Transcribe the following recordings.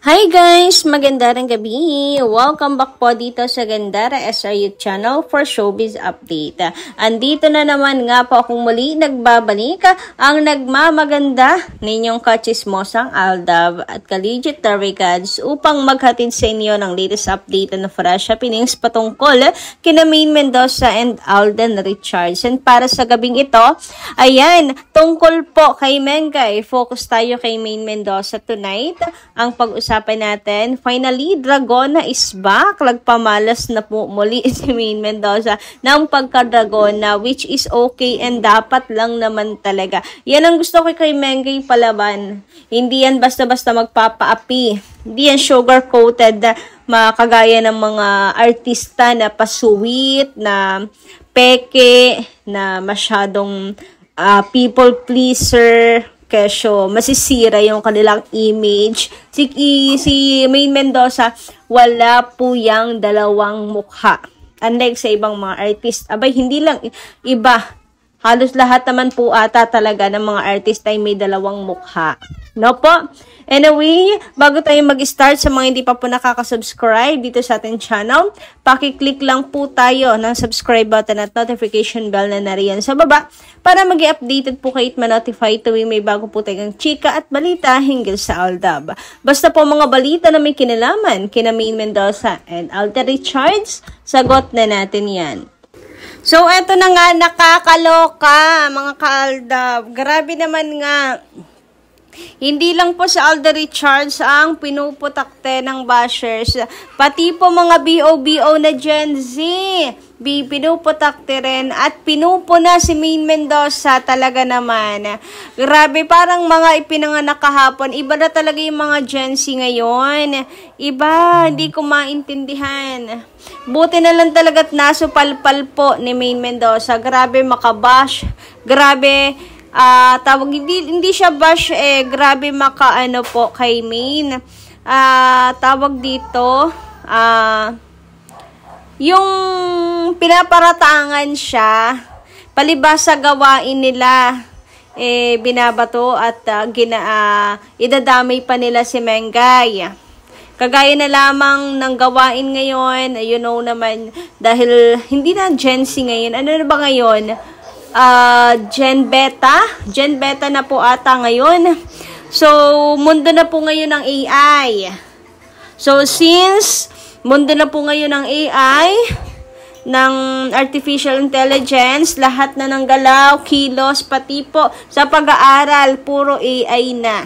Hi guys! Magandang gabi! Welcome back po dito sa Gandara SRU channel for showbiz update. Andito na naman nga po akong muli nagbabalik ang nagmamaganda ninyong kachismosang Aldab at ka-legit Regards upang maghatid sa inyo ng latest update na fresh happenings patungkol kina Maine Mendoza and Alden Richards. And para sa gabing ito, ayan, tungkol po kay Mengay. Focus tayo kay Maine Mendoza tonight. Ang pag-usapan natin, finally, Dragona is back. Lagpamalas na po muli si Maine Mendoza ng pagka-Dragona, which is okay and dapat lang naman talaga. Yan ang gusto ko kay Mengay palaban. Hindi yan basta-basta magpapaapi. Hindi yan sugar-coated na makagaya ng mga artista na pasuwit, na peke, na masyadong people pleaser, kesyo masisira yung kanilang image. Si Maine Mendoza, wala po yang dalawang mukha. Unlike sa ibang mga artist, abay hindi lang iba. Halos lahat naman po ata talaga ng mga artist ay may dalawang mukha. No po? Anyway, bago tayo mag-start sa mga hindi pa po nakaka-subscribe dito sa ating channel, paki-click lang po tayo ng subscribe button at notification bell na nariyan sa baba para mag-i-updated po kayo at ma-notify tuwing may bago po tayong chika at balita hinggil sa Aldab. Basta po mga balita na may kinalaman kina Maine Mendoza and Alden Richards, sagot na natin yan. So, eto na nga, nakakaloka mga ka-Aldab. Grabe naman nga. Hindi lang po si Alden Richards ang pinuputakte ng bashers. Pati po mga BO na Gen Z, pinuputakte rin at pinupuna si Maine Mendoza talaga naman. Grabe, parang mga ipinanganak kahapon. Iba na talaga yung mga Gen Z ngayon. Iba, hindi ko maintindihan. Buti na lang talaga't nasupalpal po ni Maine Mendoza. Grabe makabash. Grabe tawag hindi siya bash grabe makaano po kay Maine. Tawag dito yung pinaparatangan siya palibasa gawain nila binabato at idadamay pa nila si Mengay. Kagaya na lamang ng gawain ngayon, you know naman, dahil hindi na Gen Z ngayon, ano na ba ngayon? Gen Beta na po ata ngayon. So, mundo na po ngayon ng AI. So, since mundo na po ngayon ng AI, ng artificial intelligence, lahat na ng galaw, kilos, pati po sa pag-aaral, puro AI na.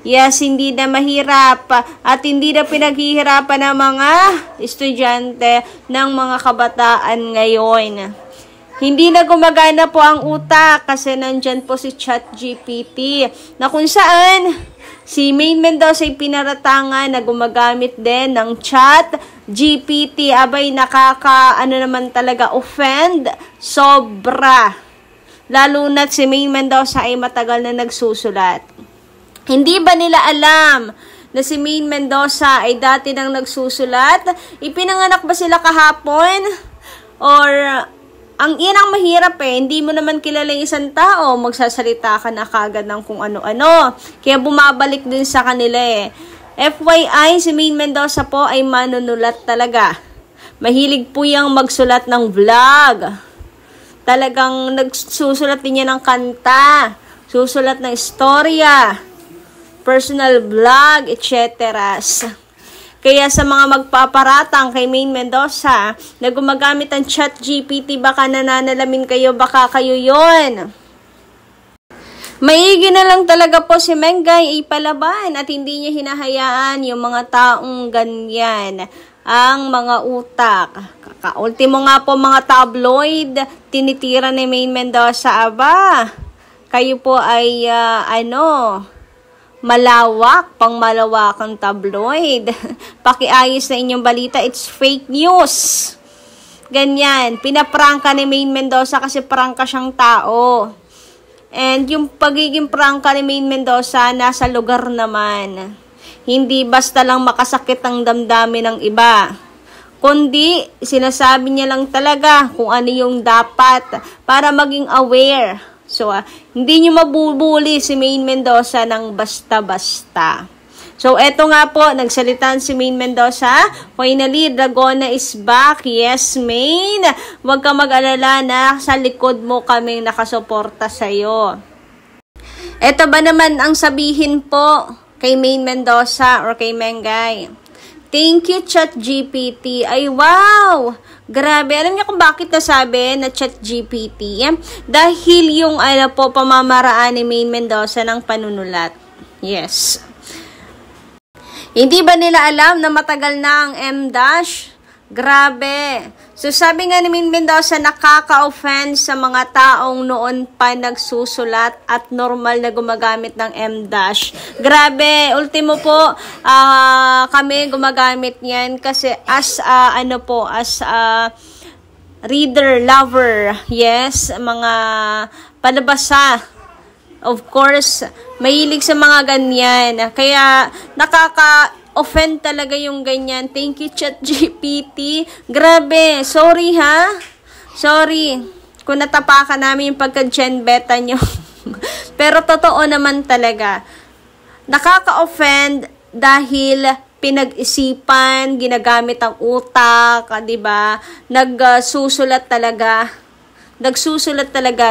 Yes, hindi na mahirap at hindi na pinaghihirapan ng mga estudyante ng mga kabataan ngayon. Hindi na gumagana po ang utak kasi nandyan po si ChatGPT na kung saan si Maine Mendoza ay pinaratangan na gumagamit din ng ChatGPT. Abay, ano naman talaga, offend, sobra. Lalo na't si Maine Mendoza ay matagal na nagsusulat. Hindi ba nila alam na si Maine Mendoza ay dati nang nagsusulat? Ipinanganak ba sila kahapon? Or ang mahirap hindi mo naman kilala yung isang tao, magsasalita ka na kagad ng kung ano-ano. Kaya bumabalik din sa kanila FYI, si Maine Mendoza po ay manunulat talaga. Mahilig po yung magsulat ng vlog. Talagang nagsusulat din niya ng kanta, susulat ng istorya, personal vlog, etc. Kaya sa mga magpaparatang kay Maine Mendoza na gumagamit ng ChatGPT, baka nananalamin kayo, baka kayo yon. Maigi na lang talaga po si Mengay ipalaban at hindi niya hinahayaan yung mga taong ganyan ang mga utak. Ultimo nga po mga tabloid, tinitira ni Maine Mendoza, aba, kayo po ay malawak, pang malawakang tabloid. Pakiayos na inyong balita, it's fake news. Ganyan, pinaprangka ni Maine Mendoza kasi prangka siyang tao. And yung pagiging prangka ni Maine Mendoza, nasa lugar naman. Hindi basta lang makasakit ang damdamin ng iba. Kundi, sinasabi niya lang talaga kung ano yung dapat para maging aware. So, hindi nyo mabubuli si Maine Mendoza ng basta-basta. So, eto nga po, nagsalitan si Maine Mendoza. Finally, Dragona is back. Yes, Maine. Huwag ka mag-alala na sa likod mo kaming nakasuporta sa'yo. Eto ba naman ang sabihin po kay Maine Mendoza or kay Mengay? Thank you, ChatGPT. Ay, wow! Grabe. Alam niyo kung bakit nasabi na ChatGPT? Dahil yung pamamaraan ni Maine Mendoza ng panunulat. Yes. Hindi ba nila alam na matagal na ang M-Dash? Grabe. So sabi nga ni Maine Mendoza, nakaka-offend sa mga taong noon pa nagsusulat at normal na gumagamit ng M-Dash. Grabe. Ultimo po, kami gumagamit niyan kasi as reader, lover, yes, mga palabasa. Of course, mahilig sa mga ganyan. Kaya, nakaka-offend talaga yung ganyan. Thank you, ChatGPT. Grabe. Sorry, ha? Sorry. Kung natapakan namin yung pagka-gen beta nyo. Pero totoo naman talaga. Nakaka-offend dahil pinag-isipan, ginagamit ang utak, diba? Nagsusulat talaga,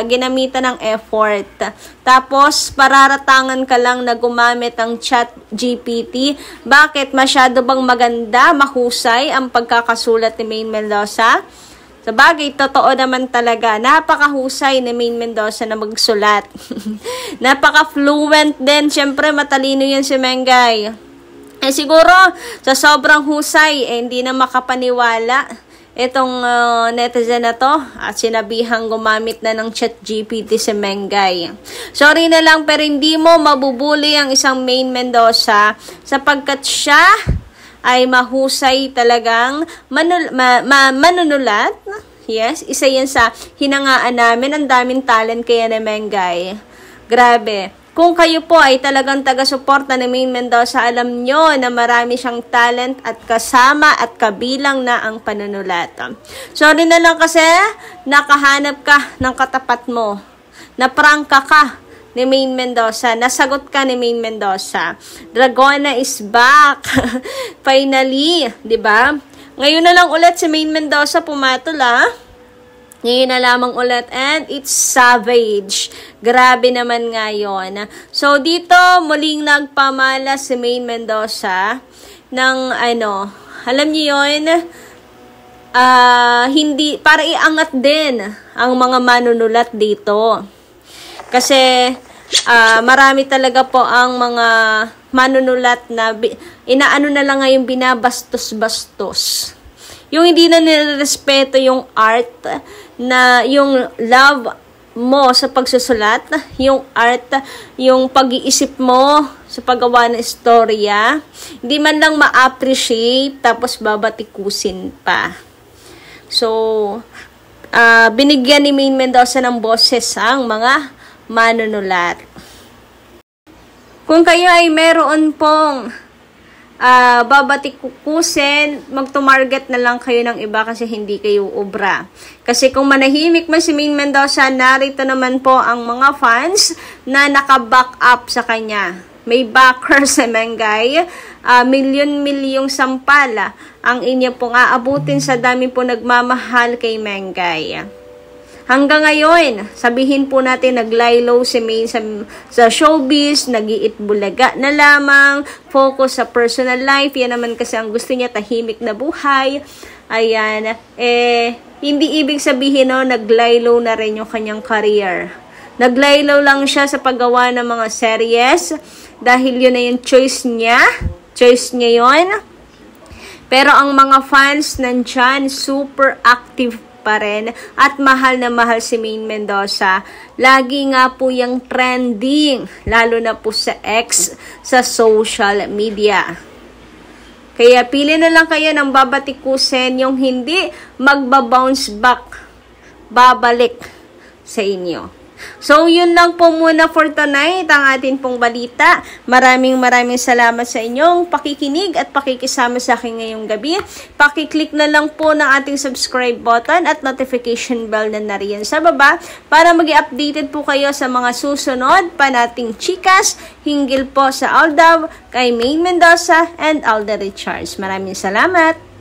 ginamitan ng effort. Tapos, pararatangan ka lang na gumamit ng ChatGPT. Bakit? Masyado bang maganda, mahusay ang pagkakasulat ni Maine Mendoza? Sa bagay, totoo naman talaga. Napakahusay ni Maine Mendoza na magsulat. Napaka-fluent din. Siyempre, matalino yan si Mengay. Siguro, sa sobrang husay, hindi na makapaniwala itong netizen na to at sinabihang gumamit na ng ChatGPT si Mengay. Sorry na lang pero hindi mo mabubuli ang isang Maine Mendoza sapagkat siya ay mahusay talagang manunulat. Yes, isa yan sa hinangaan namin. Ang daming talent kaya ni Mengay. Grabe. Kung kayo po ay talagang taga-suporta ni Maine Mendoza, alam nyo na marami siyang talent at kasama at kabilang na ang panunulat. Sorry na lang kasi nakahanap ka ng katapat mo. Naprangka ka ni Maine Mendoza. Nasagot ka ni Maine Mendoza. Dragona is back. Finally, di ba? Ngayon na lang ulit si Maine Mendoza pumatol, Ngayon na lamang ulit and it's savage. Grabe naman ngayon. So dito muling nagpamala si Maine Mendoza ng alam niyo yun, hindi, para iangat din ang mga manunulat dito. Kasi marami talaga po ang mga manunulat na inaano na lang ngayon binabastos-bastos. Yung hindi na nirespeto yung art, na yung love mo sa pagsusulat, yung art, yung pag-iisip mo sa paggawa ng istorya, hindi man lang ma-appreciate, tapos babatikusin pa. So, binigyan ni Maine Mendoza ng boses ang mga manunulat. Kung kayo ay meron pong babatikusin, magtumarget na lang kayo ng iba kasi hindi kayo obra. Kasi kung manahimik man si Maine Mendoza, narito naman po ang mga fans na naka-back up sa kanya. May backer sa Mengay, milyon-milyong sampal ang inyo pong aabutin sa dami po nagmamahal kay Mengay. Hanggang ngayon, sabihin po natin naglaylo si Maine sa showbiz, nag-iit bulaga na lamang, focus sa personal life, yan naman kasi ang gusto niya, tahimik na buhay. Ayan, hindi ibig sabihin naglaylo na rin yung kanyang career. Naglaylo lang siya sa paggawa ng mga series, dahil yun na yung choice niya yun. Pero ang mga fans nandyan, super active pa rin at mahal na mahal si Maine Mendoza. Lagi nga po yung trending, lalo na po sa X, sa social media. Kaya pili na lang kayo ng babatikusin, yung hindi magbabounce back, babalik sa inyo. So, yun lang po muna for tonight, ang atin pong balita. Maraming salamat sa inyong pakikinig at pakikisama sa akin ngayong gabi. Pakiclick na lang po ng ating subscribe button at notification bell na nariyan sa baba para mag-updated po kayo sa mga susunod pa nating chikas hinggil po sa Aldab, kay Maine Mendoza and Alda Richards. Maraming salamat!